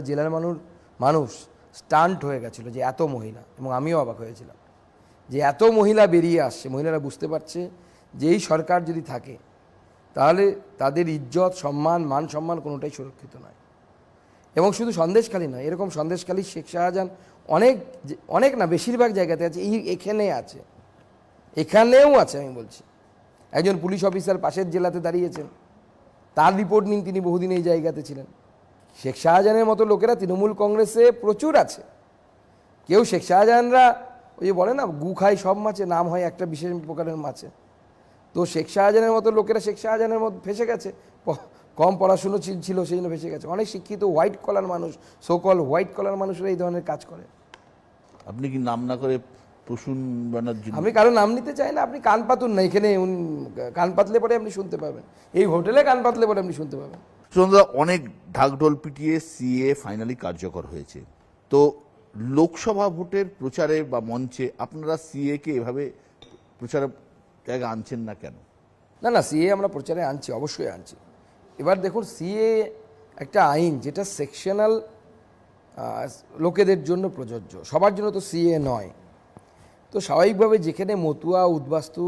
জেলার মানুষ স্টান্ট হয়ে গেছিল যে এত মহিলা, এবং আমিও অবাক হয়েছিলাম যে এত মহিলা বেরিয়ে আসছে। মহিলারা বুঝতে পারছে যে এই সরকার যদি থাকে তাহলে তাদের ইজ্জত, সম্মান, মান সম্মান কোনোটাই সুরক্ষিত নয়। এবং শুধু সন্দেশখালী নয়, এরকম সন্দেশখালী, শেখ শাহজাহান অনেক না, বেশিরভাগ জায়গাতে আছে। এখানে আছে, এখানেও আছে। আমি বলছি, একজন পুলিশ অফিসার পাশের জেলাতে দাঁড়িয়েছেন, তার রিপোর্ট নিন, তিনি বহুদিন এই জায়গাতে ছিলেন। শেখ শাহজাহানের মতো লোকেরা তৃণমূল কংগ্রেসে প্রচুর আছে। কেউ শেখ শাহজাহানরা ওই যে বলে না, গু খায় সব মাছে, নাম হয় একটা বিশেষ প্রকারের মাছে। তো শেখ শাহজাহানের মতো লোকেরা শেখ শাহজাহানের মতো ফেসে গেছে, কম পড়াশুনো ছিল সেই জন্য ফেসে গেছে। অনেক শিক্ষিত হোয়াইট কলার মানুষ, সোকল হোয়াইট কলার মানুষরা এই ধরনের কাজ করে। আপনি কি নাম না করে প্রসূন ব্যানার্জি? আমি কারো নাম নিতে চাই না, আপনি কান পাতুন না। এখানে কান পাতলে পরে আপনি শুনতে পাবেন, এই হোটেলে কান পাতলে পরে আপনি শুনতে পাবেন। অনেক ঢাকঢোল পিটিয়ে সিএ ফাইনালি কার্যকর হয়েছে, তো লোকসভা ভোটের প্রচারে বা মঞ্চে আপনারা সিএ কে এভাবে প্রচারের জায়গা আনছেন না কেন? না, সিএ আমরা প্রচারে আনছি, অবশ্যই আনছি। এবার দেখুন, সিএ একটা আইন যেটা সেকশনাল লোকেদের জন্য প্রযোজ্য, সবার জন্য তো সিএ নয়। তো স্বাভাবিকভাবে যেখানে মতুয়া উদ্বাস্তু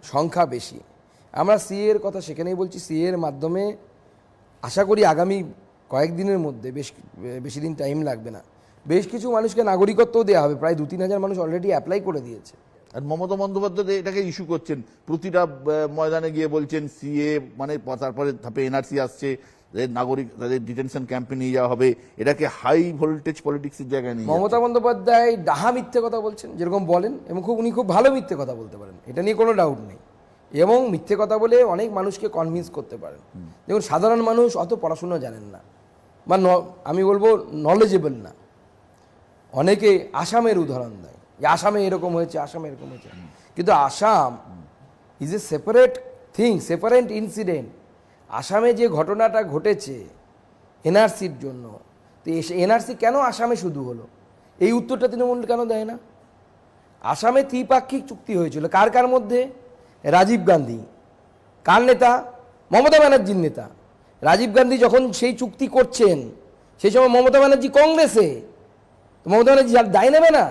সংখ্যা বেশি, আমরা সিএ এর কথা সেখানেই বলছি। সিএ এর মাধ্যমে আশা করি আগামী কয়েকদিনের মধ্যে, বেশি দিন টাইম লাগবে না, বেশ কিছু মানুষকে নাগরিকত্বও দেওয়া হবে। প্রায় 2-3 হাজার মানুষ অলরেডি অ্যাপ্লাই করে দিয়েছে। আর মমতা বন্দ্যোপাধ্যায় এটাকে ইস্যু করছেন, প্রতিটা ময়দানে গিয়ে বলছেন সিএ মানে, তারপরে ধাপে এনআরসি আসছে, নাগরিক তাদের ডিটেনশন ক্যাম্পে নিয়ে যাওয়া হবে, এটাকে হাই ভোল্টেজ পলিটিক্সের জায়গায় নিয়ে মমতা বন্দ্যোপাধ্যায় ডাহা মিথ্যে কথা বলছেন, যেরকম বলেন, এবং উনি খুব ভালো মিথ্যে কথা বলতে পারেন, এটা নিয়ে কোনো ডাউট নেই। এবং মিথ্যে কথা বলে অনেক মানুষকে কনভিন্স করতে পারেন। দেখুন, সাধারণ মানুষ অত পড়াশুনো জানেন না, বা আমি বলবো নলেজেবল না। অনেকে আসামের উদাহরণ দেয় যে আসামে এরকম হয়েছে, আসামে এরকম হয়েছে, কিন্তু Assam is a separate thing, separate incident. আসামে যে ঘটনাটা ঘটেছে এনআরসির জন্য, তো এনআরসি কেন আসামে শুধু হলো, এই উত্তরটা তৃণমূল কেন দেয় না? আসামে ত্রিপাক্ষিক চুক্তি হয়েছিল কার কার মধ্যে? রাজীব গান্ধী কার নেতা? মমতা ব্যানার্জির নেতা। রাজীব গান্ধী যখন সেই চুক্তি করছেন, সেই সময় মমতা ব্যানার্জি কংগ্রেসে, মমতা ব্যানার্জি দায় নেবে না?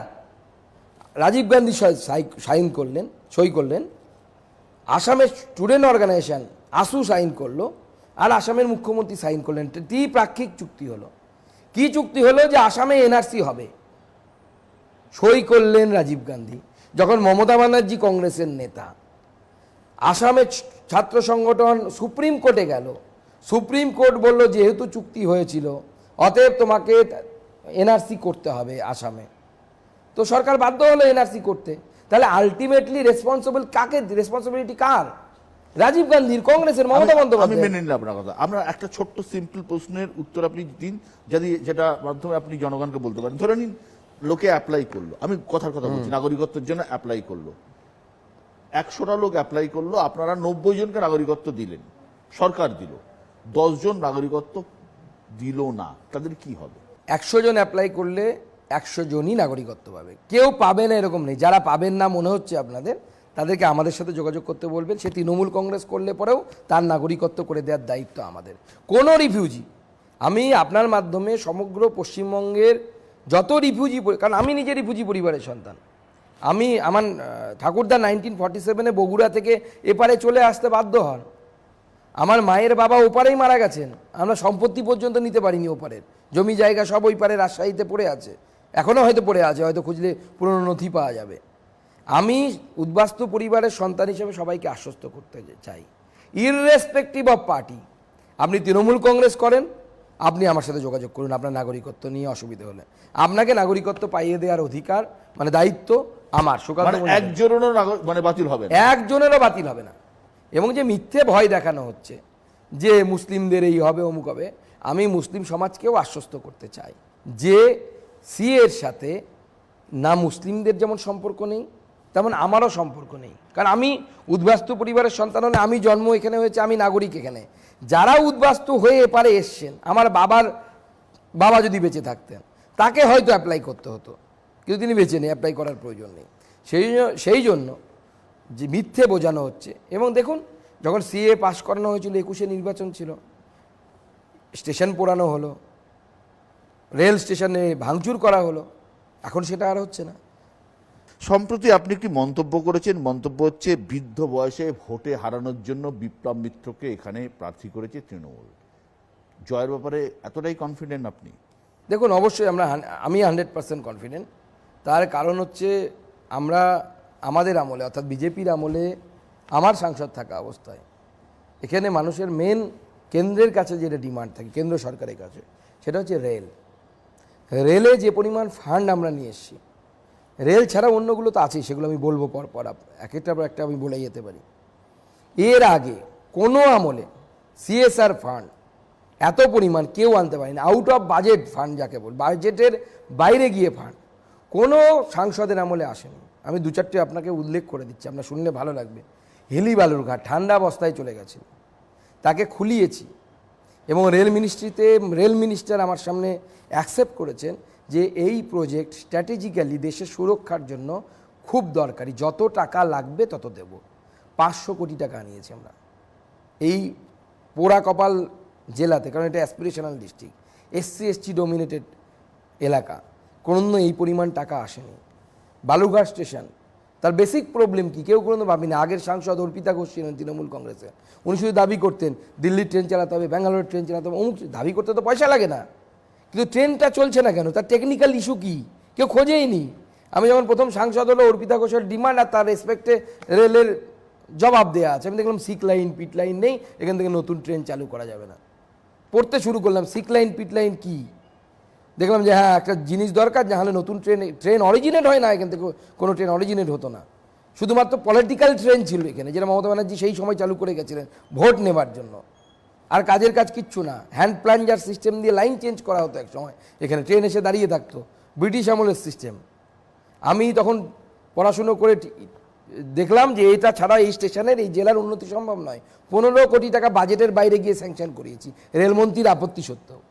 রাজীব গান্ধী সই করলেন, আসামের স্টুডেন্ট অর্গানাইজেশন আসু সাইন করলো, আর আসামের মুখ্যমন্ত্রী সাইন করলেন। ত্রিপাক্ষিক চুক্তি হলো। কি চুক্তি হলো? যে আসামে এনআরসি হবে। সই করলেন রাজীব গান্ধী, যখন মমতা ব্যানার্জি কংগ্রেসের নেতা। আসামের ছাত্র সংগঠন সুপ্রিম কোর্টে গেল, সুপ্রিম কোর্ট বলল যেহেতু চুক্তি হয়েছিল অতএব তোমাকে এনআরসি করতে হবে আসামে। তো সরকার বাধ্য হলো এনআরসি করতে। তাহলে আলটিমেটলি রেসপন্সিবিলিটি কার? রাজীব গান্ধীর, কংগ্রেসের, মমতা বন্দ্যোপাধ্যায়। আমি মেনে নিলাম আপনার কথা। আমরা একটা ছোট্ট সিম্পল প্রশ্নের উত্তর আপনি দিন, যদি যেটা মাধ্যমে আপনি জনগণকে বলতে পারেন। ধরে নিন লোকে অ্যাপ্লাই করলো, আমি কথার কথা বলছি, নাগরিকত্বের জন্য অ্যাপ্লাই করলো, 100টা লোক অ্যাপ্লাই করলো, আপনারা 90 জনকে নাগরিকত্ব দিলেন, সরকার দিল, 10 জন নাগরিকত্ব দিল না, তাদের কি হবে? 100 জন অ্যাপ্লাই করলে 100 জনই নাগরিকত্ব পাবে। কেউ পাবে না এরকম নেই। যারা পাবেন না মনে হচ্ছে আপনাদের, তাদেরকে আমাদের সাথে যোগাযোগ করতে বলবেন। সে তৃণমূল কংগ্রেস করলে পরেও তার নাগরিকত্ব করে দেওয়ার দায়িত্ব আমাদের। কোনো রিফিউজি, আমি আপনার মাধ্যমে সমগ্র পশ্চিমবঙ্গের যত রিফিউজি, কারণ আমি নিজে রিফিউজি পরিবারের সন্তান। আমার ঠাকুরদা 1947-এ বগুড়া থেকে এপারে চলে আসতে বাধ্য হন। আমার মায়ের বাবা ওপারেই মারা গেছেন, আমরা সম্পত্তি পর্যন্ত নিতে পারিনি ওপারের। জমি জায়গা সব ওই পারে রাজশাহীতে পড়ে আছে, এখনও হয়তো পড়ে আছে, হয়তো খুঁজলে পুরনো নথি পাওয়া যাবে। আমি উদ্বাস্তু পরিবারের সন্তান হিসেবে সবাইকে আশ্বস্ত করতে চাই, ইররেসপেক্টিভ অফ পার্টি। আপনি তৃণমূল কংগ্রেস করেন, আপনি আমার সাথে যোগাযোগ করুন আপনার নাগরিকত্ব নিয়ে অসুবিধা হলে। আপনাকে নাগরিকত্ব পাইয়ে দেওয়ার অধিকার, মানে দায়িত্ব আমার। একজনেরও মানে বাতিল হবে না, একজনেরও বাতিল হবে না। এবং যে মিথ্যে ভয় দেখানো হচ্ছে যে মুসলিমদের এই হবে, অমুক হবে, আমি মুসলিম সমাজকেও আশ্বস্ত করতে চাই যে সিএ এর সাথে না মুসলিমদের যেমন সম্পর্ক নেই, তেমন আমারও সম্পর্ক নেই। কারণ আমি উদ্বাস্তু পরিবারের সন্তান হলে, আমি জন্ম এখানে হয়েছে, আমি নাগরিক এখানে। যারা উদ্বাস্তু হয়ে এপারে এসছেন, আমার বাবা যদি বেঁচে থাকতেন, তাকে হয়তো অ্যাপ্লাই করতে হতো, কিন্তু তিনি বেঁচে নেই, অ্যাপ্লাই করার প্রয়োজন নেই। সেই জন্য যে মিথ্যে বোঝানো হচ্ছে। এবং দেখুন, যখন সিএ পাস করানো হয়েছিল, 21-এ নির্বাচন ছিল, স্টেশন পোড়ানো হলো, রেল স্টেশনে ভাঙচুর করা হলো, এখন সেটা আর হচ্ছে না। সম্প্রতি আপনি একটি মন্তব্য করেছেন, মন্তব্য হচ্ছে বৃদ্ধ বয়সে ভোটে হারানোর জন্য বিপ্লব মিত্রকে এখানে প্রার্থী করেছে তৃণমূল। জয়ের ব্যাপারে এতটাই কনফিডেন্ট আপনি? দেখুন, অবশ্যই আমি 100% কনফিডেন্ট। তার কারণ হচ্ছে আমাদের আমলে, অর্থাৎ বিজেপির আমলে আমার সাংসদ থাকা অবস্থায় এখানে মানুষের মেন কেন্দ্রের কাছে যেটা ডিমান্ড থাকে, কেন্দ্র সরকারের কাছে, সেটা হচ্ছে রেলে যে পরিমাণ ফান্ড আমরা নিয়ে এসেছি, রেল ছাড়া অন্যগুলো তো আছেই, সেগুলো আমি বলবো পর এক একটার পর একটা আমি বলে যেতে পারি। এর আগে কোনো আমলে সিএসআর ফান্ড এত পরিমাণ কেউ আনতে পারেনি, আউট অফ বাজেট ফান্ড যাকে বল, বাজেটের বাইরে গিয়ে ফান্ড কোনো সাংসদের আমলে আসেনি। আমি 2-4টে আপনাকে উল্লেখ করে দিচ্ছি, আপনার শুনলে ভালো লাগবে। হিলি বালুরঘাট ঠান্ডা অবস্থায় চলে গেছিল, তাকে খুলিয়েছি, এবং রেল মিনিস্টার আমার সামনে অ্যাকসেপ্ট করেছেন যে এই প্রজেক্ট স্ট্র্যাটেজিক্যালি দেশের সুরক্ষার জন্য খুব দরকারি, যত টাকা লাগবে তত দেব। 500 কোটি টাকা নিয়েছি আমরা এই পোড়া কপাল জেলাতে, কারণ এটা অ্যাসপিরেশনাল ডিস্ট্রিক্ট, SC/ST ডোমিনেটেড এলাকা, কোনো এই পরিমাণ টাকা আসেনি। বালুরঘাট স্টেশন, তার বেসিক প্রবলেম কি কেউ কোনো ভাবিনি। আগের সাংসদ অর্পিতা ঘোষ ছিলেন তৃণমূল কংগ্রেসে, উনি শুধু দাবি করতেন দিল্লির ট্রেন চালাতে হবে, ব্যাঙ্গালোর ট্রেন চালাতে হবে, অমুক। দাবি করতে তো পয়সা লাগে না, কিন্তু ট্রেনটা চলছে না কেন, তার টেকনিক্যাল ইস্যু কি কেউ খোঁজেই নি। আমি যখন প্রথম সাংসদ হলো, অর্পিতা ঘোষের ডিমান্ড আর তার রেসপেক্টে রেলের জবাব দেওয়া আছে। আমি দেখলাম সিক লাইন পিট লাইন নেই, এখান থেকে নতুন ট্রেন চালু করা যাবে না। পড়তে শুরু করলাম সিক লাইন পিট লাইন কি, দেখলাম যে হ্যাঁ একটা জিনিস দরকার, যাহলে নতুন ট্রেন অরিজিনেট হয় না, এখান থেকে কোনো ট্রেন অরিজিনেট হতো না, শুধুমাত্র পলিটিক্যাল ট্রেন ছিল এখানে, যেটা মমতা ব্যানার্জি সেই সময় চালু করে গেছিলেন ভোট নেবার জন্য। আর কাজের কাজ কিচ্ছু না, হ্যান্ড প্লাঞ্জার সিস্টেম দিয়ে লাইন চেঞ্জ করা হতো এক সময়, এখানে ট্রেন এসে দাঁড়িয়ে থাকতো, ব্রিটিশ আমলের সিস্টেম। আমি তখন পড়াশুনো করে দেখলাম যে এটা ছাড়া এই স্টেশনের এই জেলার উন্নতি সম্ভব নয়। 15 কোটি টাকা বাজেটের বাইরে গিয়ে স্যাংশন করিয়েছি, রেলমন্ত্রীর আপত্তি সত্ত্বেও।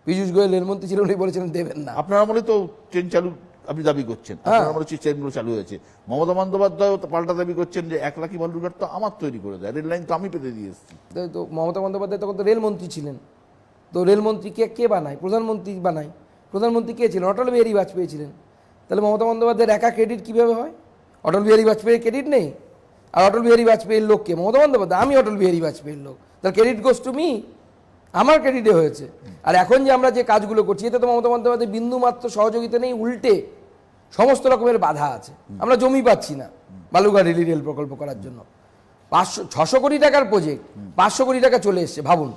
পীযূষ গোয়েল রেলমন্ত্রী ছিলেন, উনি বলেছিলেন দেবেন না। আপনার আমলে তো ট্রেন চালু আপনি দাবি করছেন, আপনার আমলে ট্রেনগুলো চালু হয়েছে। মমতা বন্দ্যোপাধ্যায় পাল্টা দাবি করছেন যে 1 লাখি বালুরঘাট তো আমার তৈরি করে দেয়, রেল লাইন তো আমি পেতে দিয়ে এসেছি। তো মমতা বন্দ্যোপাধ্যায় তখন তো রেলমন্ত্রী ছিলেন, তো রেলমন্ত্রী কে বানায়? প্রধানমন্ত্রী বানায়। প্রধানমন্ত্রী কে ছিলেন? অটল বিহারী বাজপেয়ী ছিলেন। তাহলে মমতা বন্দ্যোপাধ্যায়ের একা ক্রেডিট কীভাবে হয়? অটল বিহারী বাজপেয়ীর ক্রেডিট নেই? আর অটল বিহারী বাজপেয়ীর লোককে মমতা বন্দ্যোপাধ্যায়, আমি অটল বিহারী বাজপেয়ীর লোক, তার ক্রেডিট গোস টু মি, আমার ক্রেডিটে হয়েছে। আর এখন যে আমরা যে কাজগুলো করছি, এতে তো মমতা বন্দ্যোপাধ্যায় বিন্দুমাত্র সহযোগিতা নেই, উল্টে সমস্ত রকমের বাধা আছে। আমরা জমি পাচ্ছি না বালুরঘাট রেল প্রকল্প করার জন্য। 600 কোটি টাকার প্রজেক্ট, 500 কোটি টাকা চলে এসছে, ভাবুন,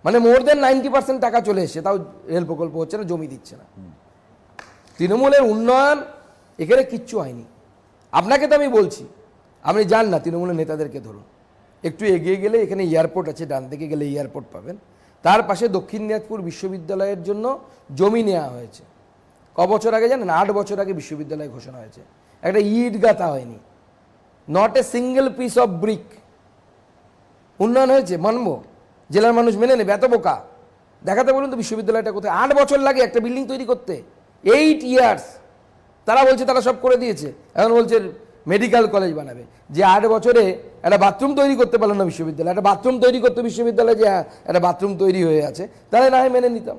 মানে মোর দেন 90% টাকা চলে এসছে, তাও রেল প্রকল্প হচ্ছে না, জমি দিচ্ছে না। তৃণমূলের উন্নয়ন এখানে কিচ্ছু হয়নি। আপনাকে তো আমি বলছি, আপনি যান না তৃণমূলের নেতাদেরকে ধরুন, একটু এগিয়ে গেলে এখানে এয়ারপোর্ট আছে, ডান দিকে গেলে এয়ারপোর্ট পাবেন, তার পাশে দক্ষিণ দিনাজপুর বিশ্ববিদ্যালয়ের জন্য জমি নেওয়া হয়েছে। ক বছর আগে জানেন? 8 বছর আগে বিশ্ববিদ্যালয় ঘোষণা হয়েছে, একটা ইট গাঁথা হয়নি, not a single piece of brick. উন্নয়ন হয়েছে, মানবো, জেলার মানুষ মেনে নেবে? এত বোকা দেখাতে বলুন তো বিশ্ববিদ্যালয়টা কোথায়? 8 বছর লাগে একটা বিল্ডিং তৈরি করতে, 8 ইয়ার্স। তারা বলছে তারা সব করে দিয়েছে, এখন বলছে মেডিকেল কলেজ বানাবে। যে 8 বছরে একটা বাথরুম তৈরি করতে পারলো না বিশ্ববিদ্যালয়, একটা বাথরুম তৈরি করতে বিশ্ববিদ্যালয়ে যে একটা বাথরুম তৈরি হয়ে আছে, তাহলে না হয় মেনে নিতাম।